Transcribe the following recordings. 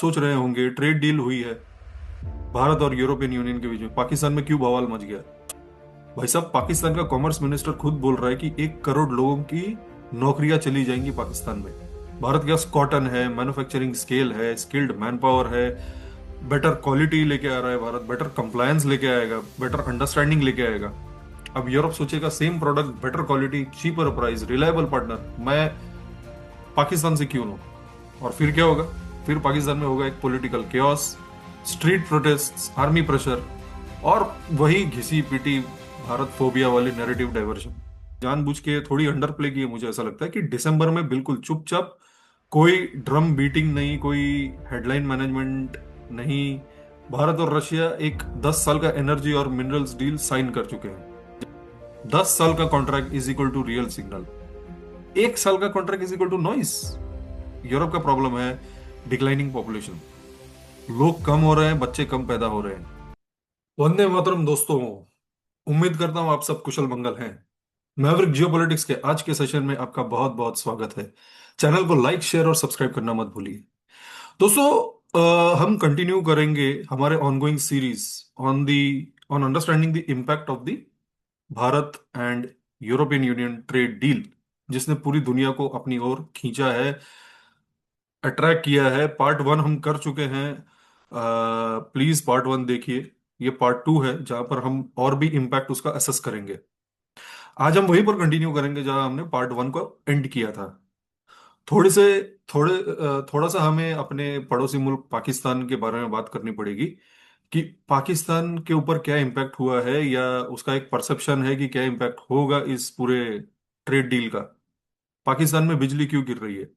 सोच रहे होंगे ट्रेड डील हुई है भारत और यूरोपियन यूनियन के बीच में, पाकिस्तान में क्यों बवाल मच गया। भाई साहब, पाकिस्तान का कॉमर्स मिनिस्टर खुद बोल रहा है कि 1 करोड़ लोगों की नौकरियां चली जाएंगी पाकिस्तान में। भारत के पास कॉटन है, मैन्युफैक्चरिंग स्केल है, स्किल्ड मैन पावर है, बेटर क्वालिटी लेके आ रहा है भारत, बेटर कंप्लायंस लेके आएगा, बेटर अंडरस्टैंडिंग लेके आएगा। अब यूरोप सोचेगा same product, better quality, cheaper price, reliable partner, मैं पाकिस्तान से क्यों लूं। और फिर क्या होगा? फिर पाकिस्तान में होगा एक political chaos, street protest, army pressure, और वही घिसी पिटी भारत फोबिया वाली नैरेटिव डाइवर्जन। जानबूझ के थोड़ी अंडर प्ले की है, मुझे ऐसा लगता है कि दिसंबर में बिल्कुल चुपचाप, कोई ड्रम बीटिंग नहीं, कोई हेडलाइन मैनेजमेंट नहीं। भारत और रशिया एक 10 साल का एनर्जी और मिनरल्स डील साइन कर चुके हैं। 10 साल का contract is equal to real signal, 1 साल का contract is equal to noise. Europe का प्रॉब्लम है डिक्लाइनिंग पॉपुलेशन, लोग कम हो रहे हैं, बच्चे कम पैदा हो रहे हैं। वंदे मातरम दोस्तों, उम्मीद करता हूं आप सब कुशल मंगल हैं। मैवरिक जियोपॉलिटिक्स के आज के सेशन में आपका बहुत बहुत स्वागत है। चैनल को लाइक, शेयर और सब्सक्राइब करना मत भूलिए दोस्तों। हम कंटिन्यू करेंगे हमारे ongoing series on understanding the impact of the Bharat and European Union trade deal, जिसने पूरी दुनिया को अपनी ओर खींचा है, अट्रैक्ट किया है। पार्ट 1 हम कर चुके हैं, प्लीज पार्ट 1 देखिए। ये पार्ट 2 है जहां पर हम और भी इम्पैक्ट उसका असेस करेंगे। आज हम वहीं पर कंटिन्यू करेंगे जहां हमने पार्ट 1 को एंड किया था। थोड़े से थोड़ा सा हमें अपने पड़ोसी मुल्क पाकिस्तान के बारे में बात करनी पड़ेगी कि पाकिस्तान के ऊपर क्या इम्पैक्ट हुआ है, या उसका एक परसेप्शन है कि क्या इम्पैक्ट होगा इस पूरे ट्रेड डील का। पाकिस्तान में बिजली क्यों गिर रही है?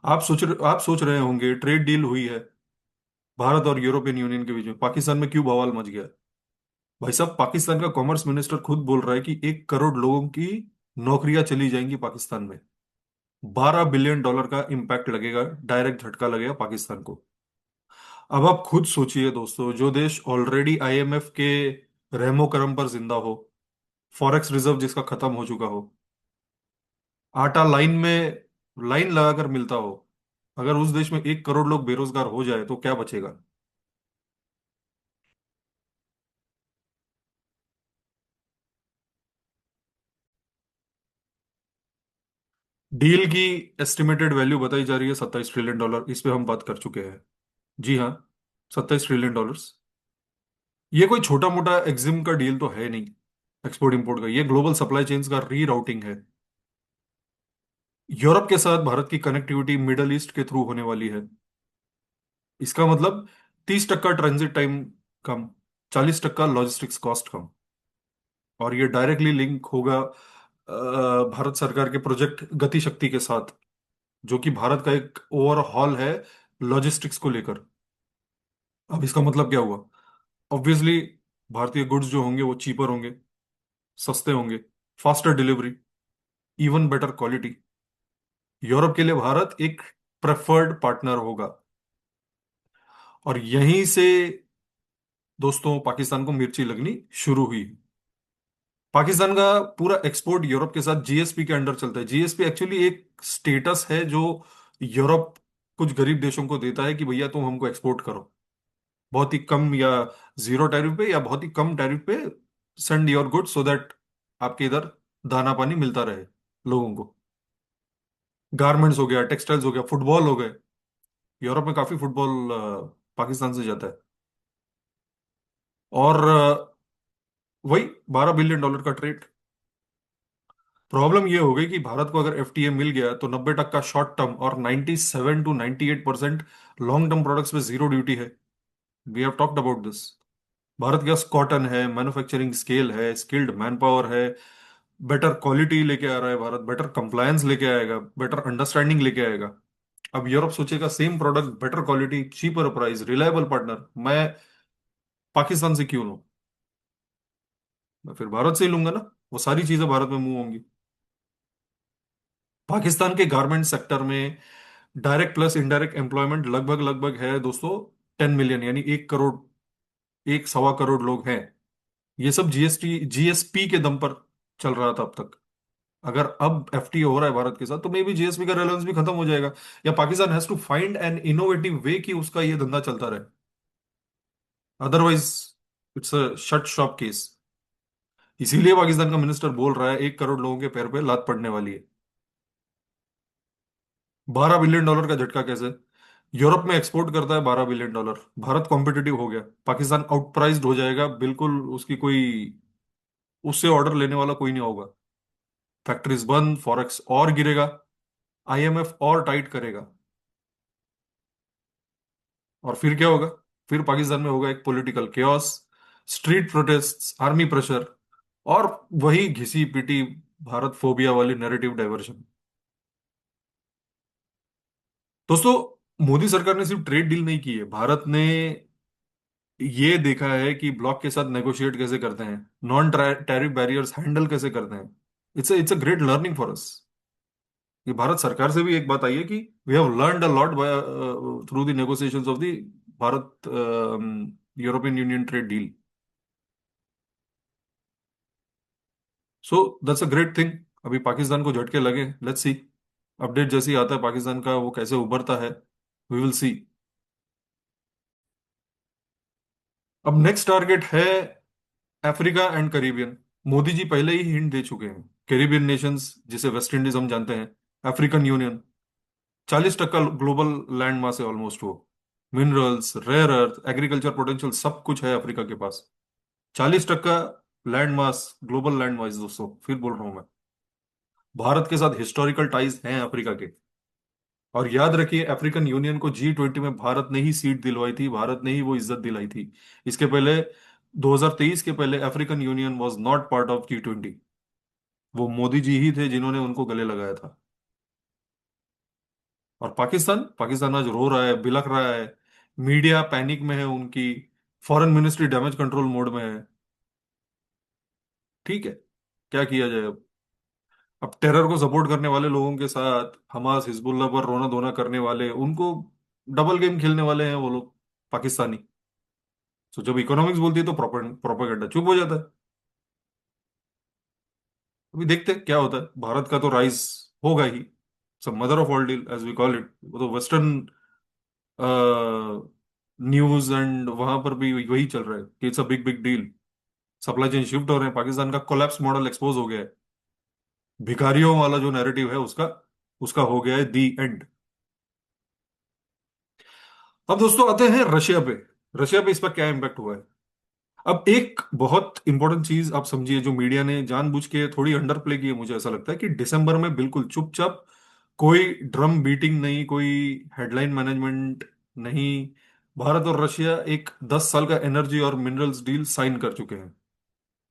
आप सोच रहे होंगे ट्रेड डील हुई है भारत और यूरोपियन यूनियन के बीच में, पाकिस्तान में क्यों बवाल मच गया। भाई साहब, पाकिस्तान का कॉमर्स मिनिस्टर खुद बोल रहा है कि 1 करोड़ लोगों की नौकरियां चली जाएंगी पाकिस्तान में। $12 बिलियन का इंपैक्ट लगेगा, डायरेक्ट झटका लगेगा पाकिस्तान को। अब आप खुद सोचिए दोस्तों, जो देश ऑलरेडी आईएमएफ के रहमो करम पर जिंदा हो, फॉरेक्स रिजर्व जिसका खत्म हो चुका हो, आटा लाइन लगाकर मिलता हो, अगर उस देश में 1 करोड़ लोग बेरोजगार हो जाए तो क्या बचेगा? डील की एस्टिमेटेड वैल्यू बताई जा रही है $27 ट्रिलियन, इस पे हम बात कर चुके हैं। जी हाँ, $27 ट्रिलियन। ये कोई छोटा मोटा एग्जिम का डील तो है नहीं, एक्सपोर्ट इंपोर्ट का। ये ग्लोबल सप्लाई चेन्स का री राउटिंग है। यूरोप के साथ भारत की कनेक्टिविटी मिडल ईस्ट के थ्रू होने वाली है। इसका मतलब 30% ट्रांजिट टाइम कम, 40% लॉजिस्टिक्स कॉस्ट कम। और ये डायरेक्टली लिंक होगा भारत सरकार के प्रोजेक्ट गति शक्ति के साथ, जो कि भारत का एक ओवरहॉल है लॉजिस्टिक्स को लेकर। अब इसका मतलब क्या हुआ? ऑब्वियसली भारतीय गुड्स जो होंगे वो चीपर होंगे, सस्ते होंगे, faster delivery, even better quality. Europe के लिए भारत एक प्रेफर्ड पार्टनर होगा। और यहीं से दोस्तों पाकिस्तान को मिर्ची लगनी शुरू हुई। पाकिस्तान का पूरा एक्सपोर्ट यूरोप के साथ जीएसपी के अंडर चलता है। जीएसपी एक्चुअली एक स्टेटस है जो यूरोप कुछ गरीब देशों को देता है कि भैया तुम हमको एक्सपोर्ट करो, बहुत ही कम या जीरो टैरिफ पे या बहुत ही कम टैरिफ पे send your good, so that आपके इधर दाना पानी मिलता रहे लोगों को। गारमेंट्स हो गया, टेक्सटाइल्स हो गया, फुटबॉल हो गए। यूरोप में काफी फुटबॉल पाकिस्तान से जाता है। और वही $12 बिलियन का ट्रेड। प्रॉब्लम ये हो गई कि भारत को अगर एफटीए मिल गया तो 90% शॉर्ट टर्म और 97 to 98% लॉन्ग टर्म प्रोडक्ट्स पे जीरो ड्यूटी है। We have talked about this. Bharat के पास कॉटन है, मैन्युफैक्चरिंग स्केल है, स्किल्ड मैन पावर है, बेटर क्वालिटी लेके आ रहा है भारत, बेटर कंप्लायंस लेके आएगा, बेटर अंडरस्टैंडिंग लेके आएगा। अब यूरोप सोचेगा same product, better quality, cheaper price, reliable partner, मैं पाकिस्तान से क्यों लूं। मैं फिर भारत से ही लूंगा ना, वो सारी चीजें भारत में मूव होंगी। पाकिस्तान के गारमेंट सेक्टर में डायरेक्ट प्लस इनडायरेक्ट एम्प्लॉयमेंट लगभग लगभग है दोस्तों 10 मिलियन, यानी 1 करोड़, 1 सवा करोड़ लोग हैं। ये सब जीएसटी जीएसपी के दम पर चल रहा था अब तक। अगर अब एफटीए हो रहा है भारत के साथ तो मे बी जीएसपी का रेलेवेंस भी खत्म हो जाएगा, या Pakistan has to find an innovative way कि उसका ये धंधा चलता रहे, otherwise it's a shut shop case. इसीलिए पाकिस्तान का मिनिस्टर बोल रहा है 1 करोड़ लोगों के पैर पे लात पड़ने वाली है। $12 बिलियन का झटका कैसे? यूरोप में एक्सपोर्ट करता है $12 बिलियन, भारत कॉम्पिटिटिव हो गया, पाकिस्तान आउटप्राइज्ड हो जाएगा बिल्कुल, उसकी कोई, उससे ऑर्डर लेने वाला कोई नहीं होगा, फैक्ट्रीज बंद, फॉरेक्स और गिरेगा, आईएमएफ और टाइट करेगा। और फिर क्या होगा? फिर पाकिस्तान में होगा एक political chaos, street protests, army pressure, और वही घिसी पिटी भारत फोबिया वाली नैरेटिव डाइवर्शन। दोस्तों, मोदी सरकार ने सिर्फ ट्रेड डील नहीं की है, भारत ने ये देखा है कि ब्लॉक के साथ नेगोशिएट कैसे करते हैं, नॉन टैरिफ बैरियर्स हैंडल कैसे करते हैं। It's a great learning for us. ये भारत सरकार से भी एक बात आई है कि we have learned a lot through the negotiations of the Bharat European Union trade deal. So that's a great thing. अभी पाकिस्तान को झटके लगे, लेट्स सी, अपडेट जैसे ही आता है पाकिस्तान का वो कैसे उभरता है, वी विल सी। अब नेक्स्ट टारगेट है Africa and Caribbean. Modi ji पहले ही हिंट दे चुके हैं, कैरिबियन नेशंस जिसे वेस्ट इंडीज हम जानते हैं, African Union, 40% global land mass है ऑलमोस्ट वो, minerals, rare earth, agriculture potential सब कुछ है अफ्रीका के पास। 40% land mass, global land mass दोस्तों, फिर बोल रहा हूं मैं, भारत के साथ हिस्टोरिकल टाइज हैं अफ्रीका के। और याद रखिए, अफ्रीकन यूनियन को G20 में भारत ने ही सीट दिलवाई थी, भारत ने ही वो इज्जत दिलाई थी। इसके पहले 2023 के पहले African union was not part of G20। वो मोदी जी ही थे जिन्होंने उनको गले लगाया था। और पाकिस्तान, पाकिस्तान आज रो रहा है, बिलख रहा है, मीडिया पैनिक में है उनकी, foreign ministry damage control mode में है। ठीक है, क्या किया जाए अब टेरर को सपोर्ट करने वाले लोगों के साथ हमास हिजबुल्लाह पर रोना धोना करने वाले, उनको डबल गेम खेलने वाले हैं वो लोग, पाकिस्तानी। तो जब इकोनॉमिक्स बोलती है तो प्रोपेगेंडा चुप हो जाता है। अभी देखते हैं क्या होता है, भारत का तो राइज होगा ही, सब mother of all deal as we call it, वो तो वेस्टर्न न्यूज एंड वहां पर भी वही चल रहा है कि it's a big big deal. Supply chain shift हो रहे हैं, पाकिस्तान का कोलैप्स मॉडल एक्सपोज हो गया है, भिखारियों वाला जो नैरेटिव है उसका उसका हो गया है दी एंड। अब दोस्तों आते हैं रशिया पे। रशिया पे इस पर क्या इम्पैक्ट हुआ है? अब एक बहुत इंपॉर्टेंट चीज आप समझिए, जो मीडिया ने जानबूझ के थोड़ी अंडर प्ले की है, मुझे ऐसा लगता है कि दिसंबर में बिल्कुल चुपचाप, कोई ड्रम बीटिंग नहीं, कोई हेडलाइन मैनेजमेंट नहीं, भारत और रशिया एक 10 साल का एनर्जी और मिनरल्स डील साइन कर चुके हैं।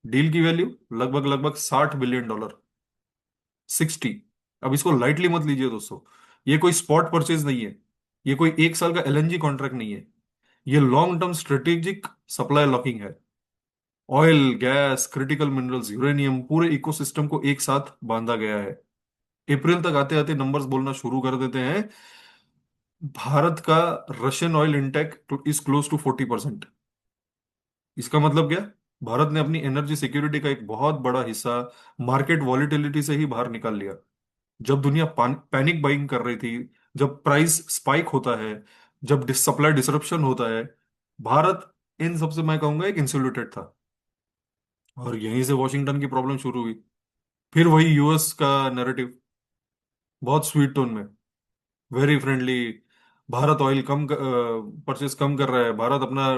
डील की वैल्यू लगभग लगभग $60 बिलियन, 60। अब इसको लाइटली मत लीजिए दोस्तों, ये कोई स्पॉट परचेज नहीं है, ये कोई 1 साल का एलएनजी कॉन्ट्रैक्ट नहीं है, ये long term strategic supply locking है। Oil, gas, critical minerals, uranium, पूरे इकोसिस्टम को एक साथ बांधा गया है। अप्रैल तक आते आते नंबर्स बोलना शुरू कर देते हैं, भारत का Russian oil intake is close to 40%। इसका मतलब क्या? भारत ने अपनी एनर्जी सिक्योरिटी का एक बहुत बड़ा हिस्सा मार्केट वॉलिटिलिटी से ही बाहर निकाल लिया। जब दुनिया पैनिक बाइंग कर रही थी, जब प्राइस स्पाइक होता है, जब सप्लाई डिसरप्शन होता है, भारत इन सबसे मैं कहूंगा एक इंसुलेटेड था। और यहीं से वॉशिंगटन की प्रॉब्लम शुरू हुई। फिर वही यूएस का नैरेटिव, बहुत स्वीट टोन में, वेरी फ्रेंडली, भारत ऑयल कम परचेस कम कर रहा है, भारत अपना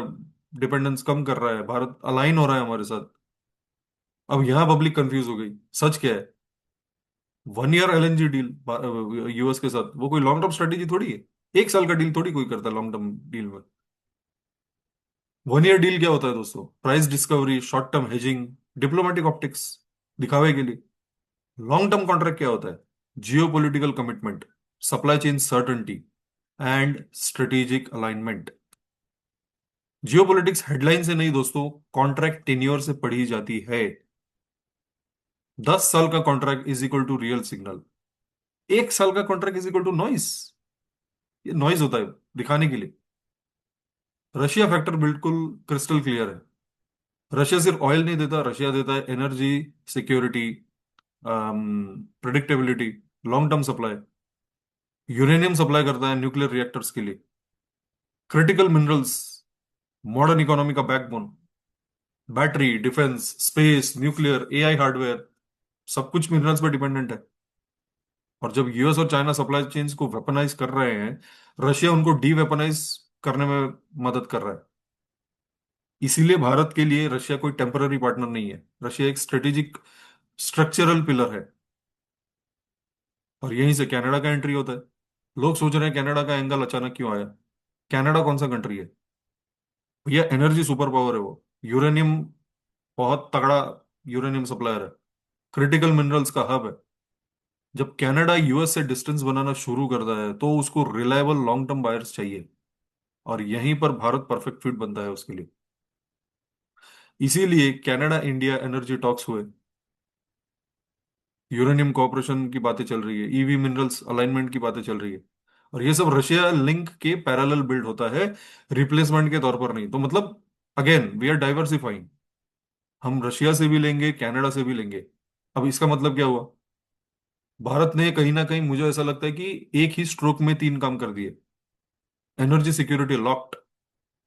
डिपेंडेंस कम कर रहा है, भारत अलाइन हो रहा है हमारे साथ। अब यहां पब्लिक कंफ्यूज हो गई, सच क्या है? 1 ईयर एलएनजी डील यूएस के साथ, वो कोई लॉन्ग टर्म स्ट्रेटेजी थोड़ी है, 1 साल का डील थोड़ी कोई करता है लॉन्ग टर्म डील में। 1 ईयर डील क्या होता है दोस्तों? Price discovery, short term hedging, diplomatic optics, दिखावे के लिए। लॉन्ग टर्म कॉन्ट्रैक्ट क्या होता है? जियो political commitment, supply chain certainty and strategic alignment. Geopolitics headline से नहीं दोस्तों, कॉन्ट्रैक्ट टेन्योर से पढ़ी जाती है। 10 साल का contract is equal to real signal, 1 साल का contract is equal to noise. ये नॉइज होता है दिखाने के लिए। रशिया फैक्टर बिल्कुल क्रिस्टल क्लियर है, रशिया सिर्फ ऑयल नहीं देता, रशिया देता है energy security, predictability, long term supply. Uranium supply करता है न्यूक्लियर रिएक्टर्स के लिए। क्रिटिकल मिनरल्स, मॉडर्न इकोनॉमी का backbone. Battery, defence, space, nuclear, AI hardware, सब कुछ मिनरल्स पर डिपेंडेंट है। और जब यूएस और चाइना सप्लाई चेन्स को वेपनाइज कर रहे हैं, रशिया उनको डी वेपनाइज करने में मदद कर रहा है। इसीलिए भारत के लिए रशिया कोई टेम्पररी पार्टनर नहीं है, रशिया एक स्ट्रेटेजिक स्ट्रक्चरल पिलर है। और यहीं से कनाडा का एंट्री होता है। लोग सोच रहे हैं कनाडा का एंगल अचानक क्यों आया। कनाडा कौन सा कंट्री है भैया? एनर्जी सुपर पावर है वो। यूरेनियम, बहुत तगड़ा यूरेनियम सप्लायर है। क्रिटिकल मिनरल्स का हब है। जब कनाडा यूएस से डिस्टेंस बनाना शुरू करता है तो उसको रिलायबल लॉन्ग टर्म बायर्स चाहिए। और यहीं पर भारत परफेक्ट फिट बनता है उसके लिए। इसीलिए कनाडा इंडिया एनर्जी टॉक्स हुए, यूरेनियम कॉर्पोरेशन की बातें चल रही है, ईवी मिनरल्स अलाइनमेंट की बातें चल रही है। और ये सब रशिया लिंक के पैरेलल बिल्ड होता है, रिप्लेसमेंट के तौर पर नहीं। तो मतलब अगेन वी आर डाइवर्सिफाइंग। हम रशिया से भी लेंगे, कनाडा से भी लेंगे। अब इसका मतलब क्या हुआ? भारत ने कहीं ना कहीं, मुझे ऐसा लगता है कि एक ही स्ट्रोक में तीन काम कर दिए। Energy security locked,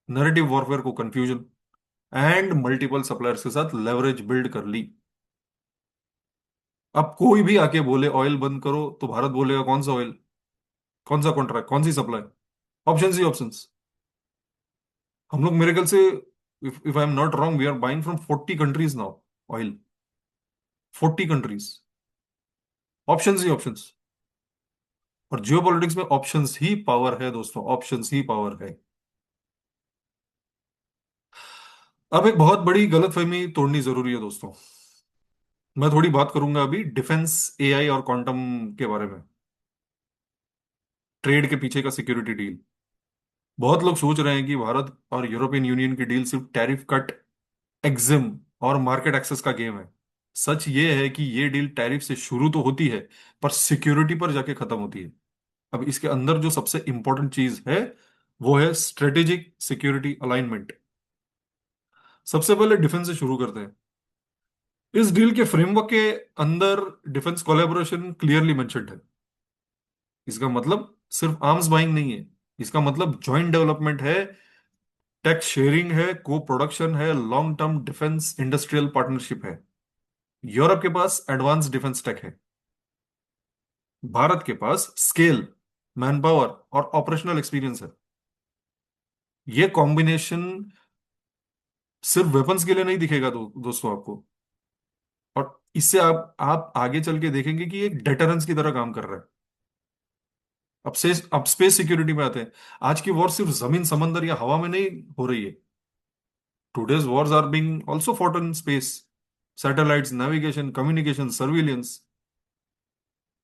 narrative warfare को कंफ्यूजन, एंड मल्टीपल सप्लायर्स के साथ लेवरेज बिल्ड कर ली। अब कोई भी आके बोले ऑयल बंद करो तो भारत बोलेगा कौन सा ऑयल, कौन सा कॉन्ट्रैक्ट, कौन सी सप्लाई? ऑप्शंस ही ऑप्शंस। हम लोग मेरे ख्याल से, if I am not wrong, we are buying from 40 countries now oil. 40 countries. Options ही ऑप्शंस। और जियो पॉलिटिक्स में ऑप्शंस ही पावर है दोस्तों, ऑप्शंस ही पावर है। अब एक बहुत बड़ी गलतफहमी तोड़नी जरूरी है दोस्तों। मैं थोड़ी बात करूंगा अभी डिफेंस, एआई और क्वांटम के बारे में। ट्रेड के पीछे का सिक्योरिटी डील। बहुत लोग सोच रहे हैं कि भारत और यूरोपियन यूनियन की डील सिर्फ टैरिफ कट, एग्जिम और मार्केट एक्सेस का गेम है। सच ये है कि ये डील टैरिफ से शुरू तो होती है, पर सिक्योरिटी पर जाके खत्म होती है। अब इसके अंदर जो सबसे इंपॉर्टेंट चीज है वो है स्ट्रेटेजिक सिक्योरिटी अलाइनमेंट। सबसे पहले डिफेंस से शुरू करते हैं। इस डील के फ्रेमवर्क के अंदर डिफेंस कोलैबोरेशन क्लियरली मेंशन्ड है। इसका मतलब सिर्फ आर्म्स बाइंग नहीं है, इसका मतलब जॉइंट डेवलपमेंट है, टेक शेयरिंग है, को प्रोडक्शन है, long term defence industrial partnership है। यूरोप के पास एडवांस डिफेंस टेक है, भारत के पास स्केल, मैन पावर और ऑपरेशनल एक्सपीरियंस है। ये कॉम्बिनेशन सिर्फ वेपन्स के लिए नहीं दिखेगा दोस्तों आपको। और इससे आप आगे चल के देखेंगे कि एक डेटरेंस की तरह काम कर रहा है। अब स्पेस सिक्योरिटी में आते हैं। आज की वॉर सिर्फ जमीन, समंदर या हवा में नहीं हो रही है। Today's wars are being also fought in space, satellites, navigation, communication, surveillance.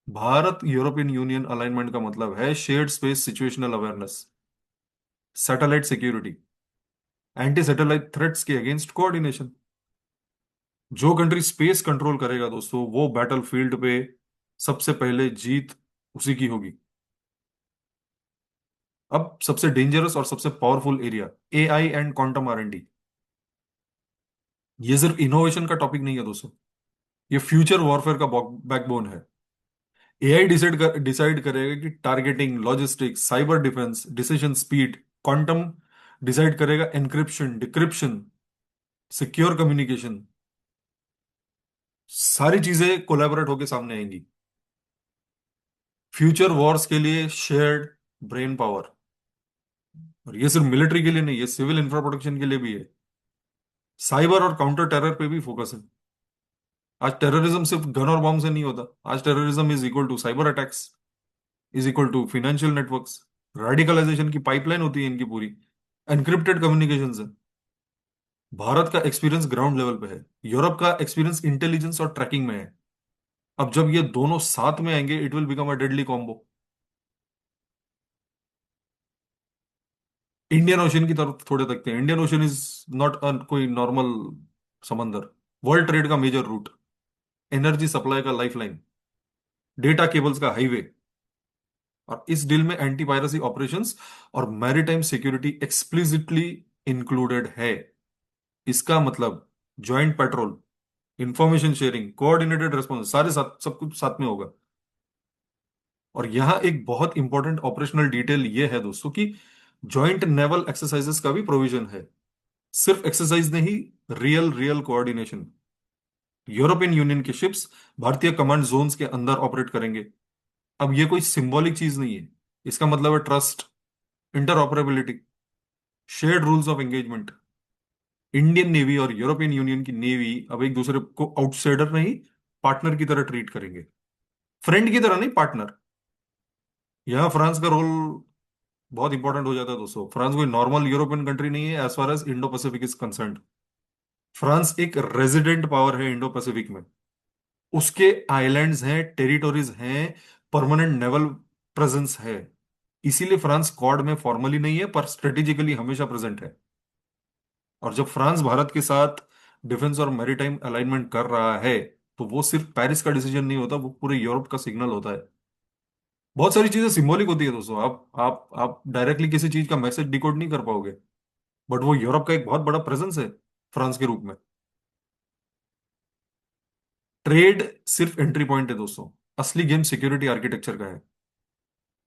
Bharat European union alignment का मतलब है shared space situational awareness, satellite security, anti satellite threats के अगेंस्ट कोऑर्डिनेशन। जो कंट्री स्पेस कंट्रोल करेगा दोस्तों, वो बैटल फील्ड पे सबसे पहले जीत उसी की होगी। अब सबसे डेंजरस और सबसे powerful area, AI and quantum R and D. ये सिर्फ इनोवेशन का टॉपिक नहीं है दोस्तों, ये फ्यूचर वॉरफेयर का बैकबोन है। एआई डिसाइड करेगा कि targeting, logistics, cyber defence, decision speed. Quantum decide करेगा एनक्रिप्शन, डिक्रिप्शन, सिक्योर कम्युनिकेशन। सारी चीजें कोलैबोरेट होकर सामने आएंगी। फ्यूचर वॉर्स के लिए शेयर्ड ब्रेन पावर। और ये सिर्फ मिलिट्री के लिए नहीं, ये सिविल इंफ्रा प्रोटेक्शन के लिए भी है। साइबर और काउंटर टेरर पे भी फोकस है। आज टेररिज्म सिर्फ गन और बॉम्ब से नहीं होता। आज terrorism is equal to cyber attacks, is equal to financial networks, radicalisation की पाइपलाइन होती है इनकी पूरी, एनक्रिप्टेड कम्युनिकेशन है। भारत का एक्सपीरियंस ग्राउंड लेवल पे है, यूरोप का एक्सपीरियंस इंटेलिजेंस और ट्रैकिंग में है। अब जब ये दोनों साथ में आएंगे, it will become a deadly combo. Indian ocean की तरफ थोड़े देखते हैं। इंडियन ओशन इज नॉट कोई नॉर्मल समंदर, वर्ल्ड ट्रेड का मेजर रूट, एनर्जी सप्लाई का लाइफलाइन, डेटा केबल्स का हाईवे। और इस डील में एंटी पायरेसी ऑपरेशंस और मैरीटाइम सिक्योरिटी एक्सप्लिसिटली इंक्लूडेड है। इसका मतलब joint petrol, information sharing, coordinated response, सारे साथ, सब कुछ साथ में होगा। और यहाँ एक बहुत इंपॉर्टेंट ऑपरेशनल डिटेल ये है दोस्तों कि जॉइंट नेवल एक्सरसाइजेस का भी प्रोविजन है। सिर्फ एक्सरसाइज नहीं, real real coordination. European union के शिप्स भारतीय कमांड जोन्स के अंदर ऑपरेट करेंगे। अब ये कोई सिंबॉलिक चीज नहीं है, इसका मतलब है trust, interoperability, shared rules of engagement. Indian navy और यूरोपियन यूनियन की नेवी अब एक दूसरे को आउटसाइडर नहीं, पार्टनर की तरह ट्रीट करेंगे। फ्रेंड की तरह नहीं, पार्टनर। यहाँ फ्रांस का रोल बहुत इंपॉर्टेंट हो जाता है दोस्तों। फ्रांस कोई नॉर्मल यूरोपियन कंट्री नहीं है as far as Indo Pacific is concerned. France एक रेजिडेंट पावर है इंडो पैसिफिक में। उसके आइलैंड्स हैं, टेरिटोरीज हैं, परमानेंट नेवल प्रेजेंस है। इसीलिए फ्रांस क्वाड में फॉर्मली नहीं है पर स्ट्रेटेजिकली हमेशा प्रेजेंट है। और जब फ्रांस भारत के साथ डिफेंस और मैरीटाइम अलाइनमेंट कर रहा है, तो वो सिर्फ पेरिस का डिसीजन नहीं होता, वो पूरे यूरोप का सिग्नल होता है। बहुत सारी चीजें सिंबॉलिक होती है दोस्तों। आप डायरेक्टली किसी चीज का मैसेज डिकोड नहीं कर पाओगे, बट वो यूरोप का एक बहुत बड़ा प्रेजेंस है फ्रांस के रूप में। ट्रेड सिर्फ एंट्री पॉइंट है दोस्तों, असली गेम सिक्योरिटी आर्किटेक्चर का है।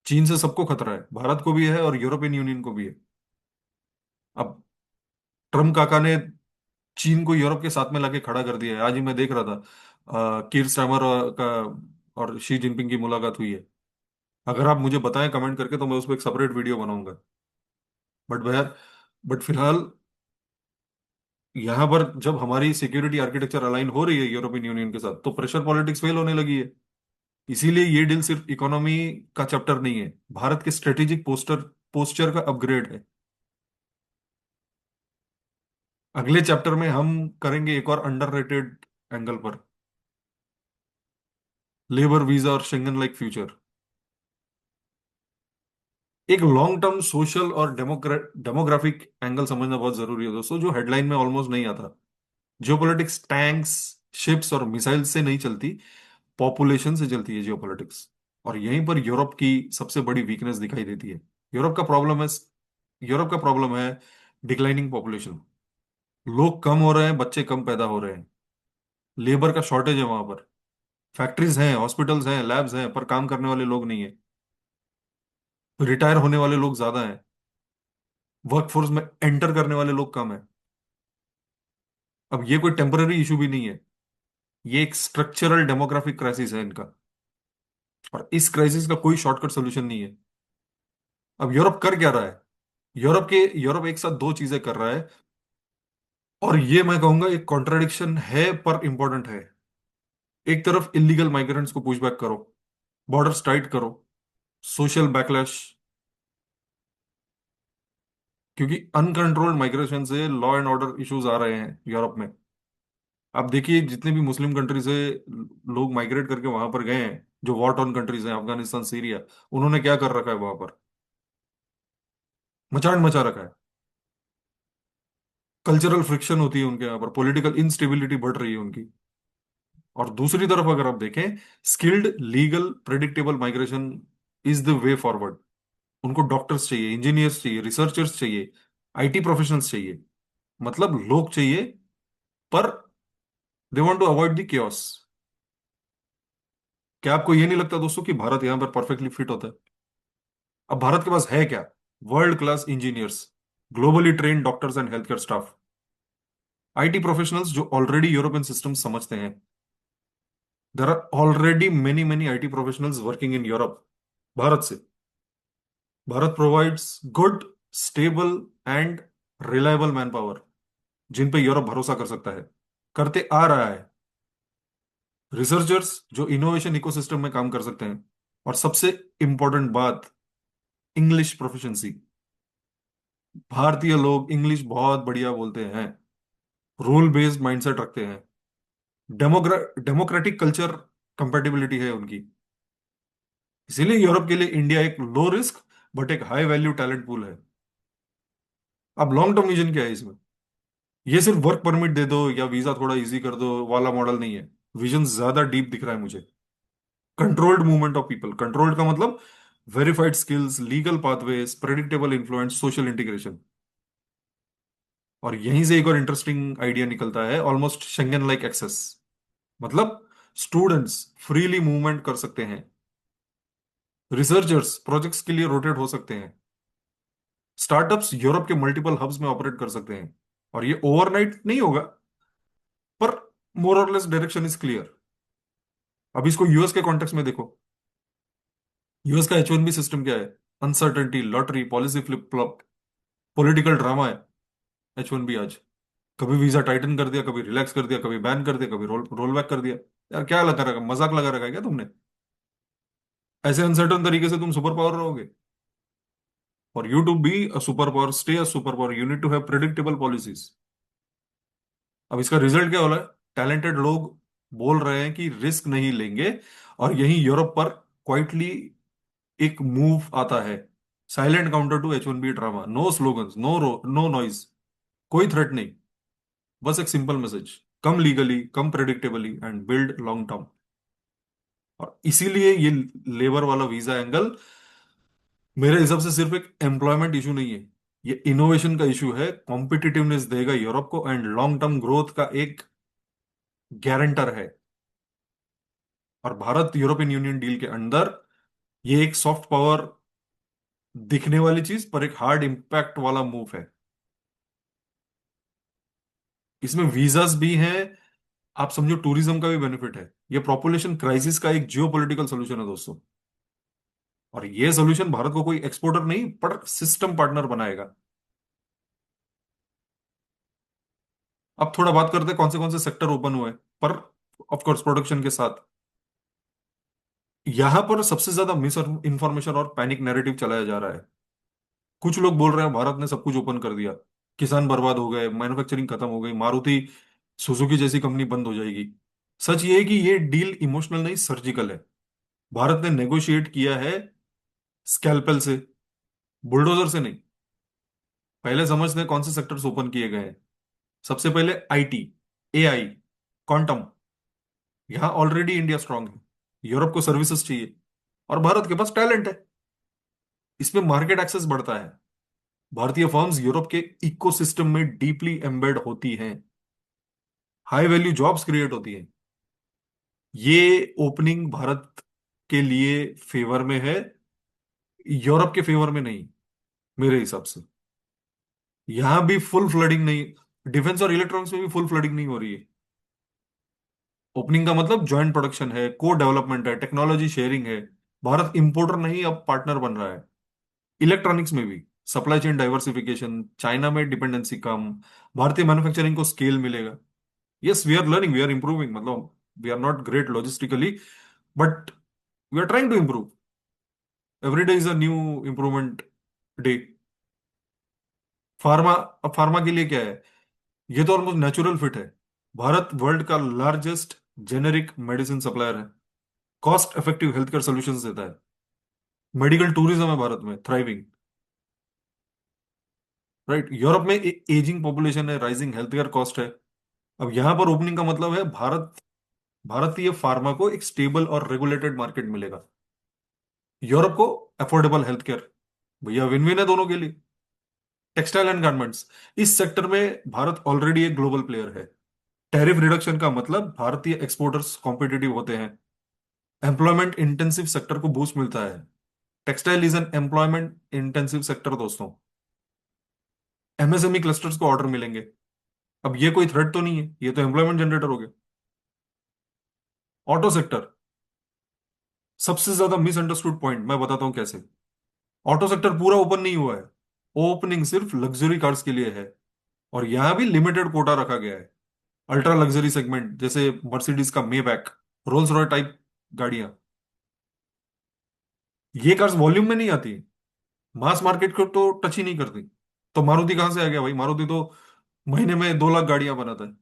चीन से सबको खतरा है, भारत को भी है और यूरोपियन यूनियन को भी है। अब ट्रम्प काका ने चीन को यूरोप के साथ में लाके खड़ा कर दिया है। आज ही मैं देख रहा था, कीर स्टारमर का और शी जिनपिंग की मुलाकात हुई है। अगर आप मुझे बताएं कमेंट करके तो मैं उस पर एक सेपरेट वीडियो बनाऊंगा। बट यार, बट फिलहाल यहाँ पर जब हमारी सिक्योरिटी आर्किटेक्चर अलाइन हो रही है यूरोपियन यूनियन के साथ, तो प्रेशर पॉलिटिक्स फेल होने लगी है। इसीलिए ये डील सिर्फ इकोनॉमी का चैप्टर नहीं है, भारत के स्ट्रेटेजिक पोस्चर का अपग्रेड है। अगले चैप्टर में हम करेंगे एक और अंडररेटेड एंगल पर, लेबर वीजा और शेंगन लाइक फ्यूचर। एक लॉन्ग टर्म सोशल और डेमोग्राफिक एंगल समझना बहुत जरूरी है दोस्तों, जो हेडलाइन में ऑलमोस्ट नहीं आता। जियोपॉलिटिक्स टैंक्स, शिप्स और मिसाइल से नहीं चलती, पॉपुलेशन से चलती है जियोपॉलिटिक्स। और यहीं पर यूरोप की सबसे बड़ी वीकनेस दिखाई देती है। यूरोप का प्रॉब्लम है यूरोप का प्रॉब्लम है डिक्लाइनिंग पॉपुलेशन। लोग कम हो रहे हैं, बच्चे कम पैदा हो रहे हैं, लेबर का शॉर्टेज है वहां पर। फैक्ट्रीज हैं, हॉस्पिटल्स हैं, लैब्स हैं, पर काम करने वाले लोग नहीं है। रिटायर होने वाले लोग ज्यादा हैं, वर्कफोर्स में एंटर करने वाले लोग कम है। अब ये कोई टेम्पररी इशू भी नहीं है, ये एक स्ट्रक्चरल डेमोग्राफिक क्राइसिस है इनका। और इस क्राइसिस का कोई शॉर्टकट सोल्यूशन नहीं है। अब यूरोप कर क्या रहा है? यूरोप एक साथ दो चीजें कर रहा है, और ये मैं कहूंगा एक कॉन्ट्राडिक्शन है पर इंपॉर्टेंट है। एक तरफ इलीगल माइग्रेंट्स को पुश बैक करो, बॉर्डर्स टाइट करो, सोशल बैकलैश, क्योंकि अनकंट्रोल्ड माइग्रेशन से लॉ एंड ऑर्डर इश्यूज आ रहे हैं यूरोप में। आप देखिए जितने भी मुस्लिम कंट्री से लोग माइग्रेट करके वहां पर गए हैं, जो वॉर टॉर्न कंट्रीज हैं, अफगानिस्तान, सीरिया, उन्होंने क्या कर रखा है वहां पर? मचान मचा रखा है। कल्चरल फ्रिक्शन होती है उनके यहाँ पर, पॉलिटिकल इंस्टेबिलिटी बढ़ रही है उनकी। और दूसरी तरफ अगर आप देखें, skilled legal predictable migration is the way forward. उनको डॉक्टर्स चाहिए, इंजीनियर्स चाहिए, रिसर्चर्स चाहिए, आईटी प्रोफेशनल्स चाहिए, मतलब लोग चाहिए, पर they want to avoid the chaos। क्या आपको ये नहीं लगता दोस्तों कि भारत यहां पर परफेक्टली फिट होता है? अब भारत के पास है क्या? World class engineers, globally trained doctors and health care staff, IT professionals जो ऑलरेडी यूरोपियन सिस्टम समझते हैं। There are already many many IT professionals working in Europe, Bharat से। Bharat provides good, stable and reliable manpower, जिन पे Europe भरोसा कर सकता है, करते आ रहा है। रिसर्चर्स जो इनोवेशन इकोसिस्टम में काम कर सकते हैं। और सबसे इंपॉर्टेंट बात, इंग्लिश प्रोफिशिएंसी। भारतीय लोग इंग्लिश बहुत बढ़िया बोलते हैं, रूल बेस्ड माइंडसेट रखते हैं, डेमोक्रेटिक कल्चर कंपेटिबिलिटी है उनकी। इसीलिए यूरोप के लिए इंडिया एक लो रिस्क बट एक हाई वैल्यू टैलेंट पूल है। अब लॉन्ग टर्म विजन क्या है इसमें? ये सिर्फ वर्क परमिट दे दो या वीजा थोड़ा इजी कर दो वाला मॉडल नहीं है। विजन ज्यादा डीप दिख रहा है मुझे। Controlled movement of people, controlled का मतलब verified skills, legal pathways, predictable influence, social integration. और यहीं से एक और इंटरेस्टिंग आइडिया निकलता है, ऑलमोस्ट शेंगन लाइक एक्सेस। मतलब स्टूडेंट्स फ्रीली मूवमेंट कर सकते हैं, रिसर्चर्स प्रोजेक्ट्स के लिए रोटेट हो सकते हैं, स्टार्टअप्स यूरोप के मल्टीपल हब्स में ऑपरेट कर सकते हैं। और ये ओवरनाइट नहीं होगा, पर मोर और लेस डायरेक्शन इज क्लियर। अब इसको यूएस के कॉन्टेक्स्ट में देखो। यूएस का H1B सिस्टम क्या है? Uncertainty, lottery, policy flip flop, political drama है H1B आज। कभी वीजा टाइटन कर दिया, कभी रिलैक्स कर दिया, कभी बैन कर दिया, कभी रोल बैक कर दिया। यार क्या लगा रखा, मजाक लगा रखा है क्या तुमने? ऐसे अनसर्टन तरीके से तुम सुपर पावर रहोगे? For you to be a super power, stay a super power, you need to have predictable policies. अब इसका रिजल्ट क्या हो रहा है? टैलेंटेड लोग बोल रहे हैं कि रिस्क नहीं लेंगे, और यही यूरोप पर क्वाइटली एक मूव आता है। Silent counter to H1B drama, no slogans, no noise, कोई थ्रेट नहीं, बस एक simple message: come legally, come predictably and build long term. और इसीलिए ये लेबर वाला वीजा एंगल मेरे हिसाब से सिर्फ एक एम्प्लॉयमेंट इशू नहीं है, ये इनोवेशन का इशू है। कॉम्पिटिटिवनेस देगा यूरोप को, एंड लॉन्ग टर्म ग्रोथ का एक गारंटर है। और भारत यूरोपियन यूनियन डील के अंदर ये एक सॉफ्ट पावर दिखने वाली चीज, पर एक हार्ड इंपैक्ट वाला मूव है। इसमें वीजास भी हैं, आप समझो टूरिज्म का भी बेनिफिट है। ये पॉपुलेशन क्राइसिस का एक जियोपॉलिटिकल सोल्यूशन है दोस्तों। और ये सोल्यूशन भारत को कोई एक्सपोर्टर नहीं, पर सिस्टम पार्टनर बनाएगा। अब थोड़ा बात करते हैं कौन से सेक्टर ओपन हुए, पर ऑफ कोर्स प्रोडक्शन के साथ। यहां पर सबसे ज्यादा मिस इंफॉर्मेशन और पैनिक नैरेटिव चलाया जा रहा है। कुछ लोग बोल रहे हैं भारत ने सब कुछ ओपन कर दिया, किसान बर्बाद हो गए, मैन्युफैक्चरिंग खत्म हो गई, मारुति सुजुकी जैसी कंपनी बंद हो जाएगी। सच ये है कि ये डील इमोशनल नहीं, सर्जिकल है। भारत ने नेगोशिएट किया है स्कैल्पेल से, बुलडोजर से नहीं। पहले समझते हैं कौन से सेक्टर्स ओपन किए गए हैं। सबसे पहले आईटी, एआई, क्वांटम। यहां ऑलरेडी इंडिया स्ट्रांग है, यूरोप को सर्विसेज चाहिए, और भारत के पास टैलेंट है। इसमें मार्केट एक्सेस बढ़ता है, भारतीय फर्म्स यूरोप के इकोसिस्टम में डीपली एम्बेड होती हैं, हाई वैल्यू जॉब्स क्रिएट होती हैं। ये ओपनिंग भारत के लिए फेवर में है, यूरोप के फेवर में नहीं, मेरे हिसाब से। यहां भी फुल फ्लडिंग नहीं, डिफेंस और इलेक्ट्रॉनिक्स में भी फुल फ्लडिंग नहीं हो रही है। ओपनिंग का मतलब जॉइंट प्रोडक्शन है, को डेवलपमेंट है, टेक्नोलॉजी शेयरिंग है। भारत इंपोर्टर नहीं, अब पार्टनर बन रहा है। इलेक्ट्रॉनिक्स में भी सप्लाई चेन डाइवर्सिफिकेशन, चाइना में डिपेंडेंसी कम, भारतीय मैन्युफैक्चरिंग को स्केल मिलेगा। Yes, we are learning, we are improving, मतलब we are not great logistically, but we are trying to improve. Every day is a new improvement day. Pharma, अब pharma के लिए क्या है? ये तो ऑलमोस्ट नेचुरल फिट है। भारत वर्ल्ड का लार्जेस्ट जेनेरिक मेडिसिन सप्लायर है, cost effective health care solution देता है। मेडिकल टूरिज्म है भारत में थ्राइविंग, राइट। यूरोप में एजिंग पॉपुलेशन है, राइजिंग हेल्थ केयर कॉस्ट है। अब यहां पर ओपनिंग का मतलब है भारतीय फार्मा को एक स्टेबल और रेगुलेटेड मार्केट मिलेगा, यूरोप को अफोर्डेबल हेल्थ केयर। भैया विन विन है दोनों के लिए। टेक्सटाइल एंड गारमेंट्स, इस सेक्टर में भारत ऑलरेडी एक ग्लोबल प्लेयर है। टैरिफ रिडक्शन का मतलब भारतीय एक्सपोर्टर्स कॉम्पिटिटिव होते हैं, एम्प्लॉयमेंट इंटेंसिव सेक्टर को बूस्ट मिलता है। Textile is an employment intensive sector दोस्तों। एमएसएमई क्लस्टर्स को ऑर्डर मिलेंगे। अब ये कोई थ्रेट तो नहीं है, ये तो एम्प्लॉयमेंट जनरेटर हो गया। ऑटो सेक्टर, सबसे ज्यादा मिसअंडरस्टूड पॉइंट मैं बताता हूं कैसे। ऑटो सेक्टर पूरा ओपन नहीं हुआ है, ओपनिंग सिर्फ लग्जरी कार्स के लिए है, और यहां भी लिमिटेड कोटा रखा गया है। अल्ट्रा लग्जरी सेगमेंट जैसे मर्सिडीज का मेबैक, रोल्स रॉय टाइप गाड़ियां, ये कार्स वॉल्यूम में नहीं आती, मास मार्केट को तो टच ही नहीं करती। तो मारुति कहां से आ गया भाई? मारुति तो महीने में 2 लाख गाड़ियां बनाता है।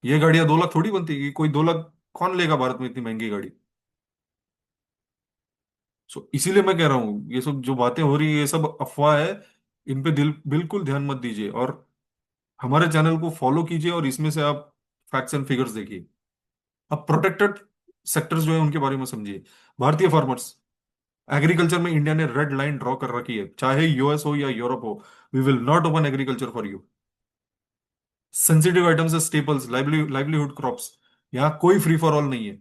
ये गाड़ियां 2 लाख थोड़ी बनती है, कि कोई 2 लाख कौन लेगा भारत में इतनी महंगी गाड़ी? सो इसीलिए मैं कह रहा हूं, ये सब जो बातें हो रही है ये सब अफवाह है। इन पे दिल बिल्कुल ध्यान मत दीजिए, और हमारे चैनल को फॉलो कीजिए, और इसमें से आप फैक्ट्स एंड फिगर्स देखिए। अब प्रोटेक्टेड सेक्टर्स जो है उनके बारे में समझिए। भारतीय फार्मर्स, एग्रीकल्चर में इंडिया ने रेड लाइन ड्रॉ कर रखी है, चाहे यूएस हो या यूरोप हो। We will not open agriculture for you. Sensitive items, staples, livelihood crops, यहाँ कोई फ्री फॉर ऑल नहीं है।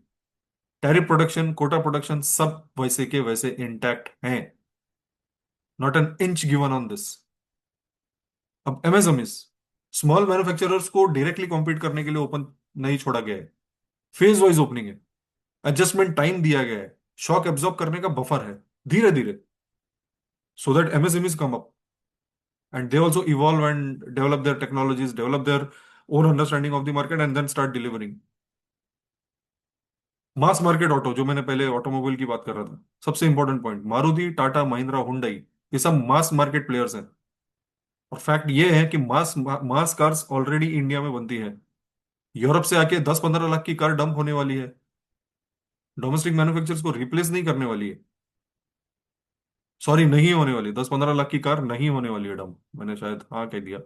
टैरिफ प्रोडक्शन, कोटा प्रोडक्शन, सब वैसे के वैसे इंटैक्ट हैं। Not an inch given on this. अब एमएसएमईज, स्मॉल मैन्युफैक्चरर्स को डायरेक्टली कॉम्पीट करने के लिए ओपन नहीं छोड़ा गया है। फेज वाइज ओपनिंग है, एडजस्टमेंट टाइम दिया गया है, शॉक एब्जॉर्ब करने का बफर है, धीरे धीरे, so that MSMEs come up and they also evolve and develop their technologies, develop their own understanding of the market and then start delivering. Mass market auto, जो मैंने पहले ऑटोमोबाइल की बात कर रहा था, सबसे important point, Maruti, Tata, Mahindra, Hyundai, ये सब मास मार्केट प्लेयर्स हैं। और फैक्ट ये है कि मास कार्स ऑलरेडी इंडिया में बनती है। यूरोप से आके 10-15 लाख की कार डंप होने वाली है। डोमेस्टिक मैन्युफैक्चरर्स को रिप्लेस नहीं करने वाली है। सॉरी, नहीं होने वाली, 10-15 लाख की कार नहीं होने वाली है डंप, मैंने शायद हाँ कह दिया।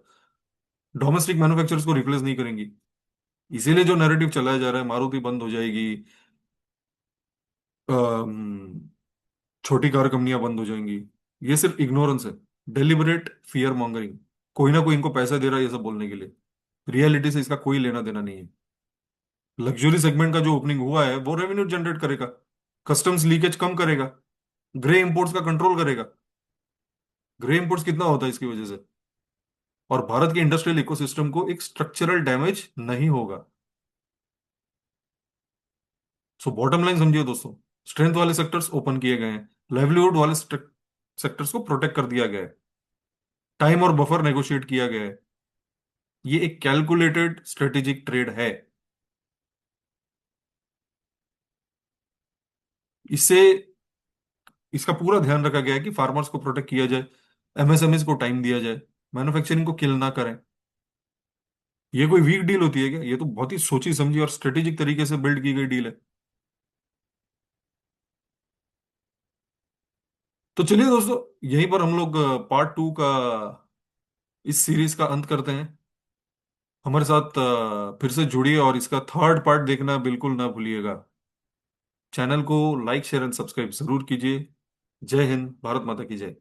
डोमेस्टिक मैन्युफैक्चरर्स को रिप्लेस नहीं करेंगी। इसीलिए जो नैरेटिव चलाया जा रहा है, मारुति बंद हो जाएगी, अम, छोटी कार कंपनियां बंद हो जाएंगी, ये सिर्फ इग्नोरेंस है, डेलिबरेट फियर मॉन्गरिंग। कोई ना कोई इनको पैसा दे रहा है ये सब बोलने के लिए। रियलिटी से इसका कोई लेना देना नहीं है। लग्जरी सेगमेंट का जो ओपनिंग हुआ है वो रेवेन्यू जनरेट करेगा, कस्टम्स लीकेज कम करेगा, ग्रे इंपोर्ट्स का कंट्रोल करेगा। ग्रे इंपोर्ट्स कितना होता है इसकी वजह से, और भारत के इंडस्ट्रियल इकोसिस्टम को एक स्ट्रक्चरल डैमेज नहीं होगा। सो बॉटम लाइन समझिए दोस्तों, स्ट्रेंथ वाले सेक्टर्स ओपन किए गए हैं, लाइवलीहुड वाले सेक्टर्स को प्रोटेक्ट कर दिया गया है, टाइम और बफर नेगोशिएट किया गया है। ये एक कैलकुलेटेड स्ट्रेटेजिक ट्रेड है। इससे इसका पूरा ध्यान रखा गया है कि फार्मर्स को प्रोटेक्ट किया जाए, एमएसएमईज को टाइम दिया जाए, मैन्युफैक्चरिंग को किल ना करें। ये कोई वीक डील होती है क्या? ये तो बहुत ही सोची समझी और स्ट्रेटेजिक तरीके से बिल्ड की गई डील है। तो चलिए दोस्तों, यहीं पर हम लोग पार्ट 2 का, इस सीरीज का अंत करते हैं। हमारे साथ फिर से जुड़िए और इसका थर्ड पार्ट देखना बिल्कुल ना भूलिएगा। चैनल को लाइक शेयर एंड सब्सक्राइब जरूर कीजिए। जय हिंद, भारत माता की जय।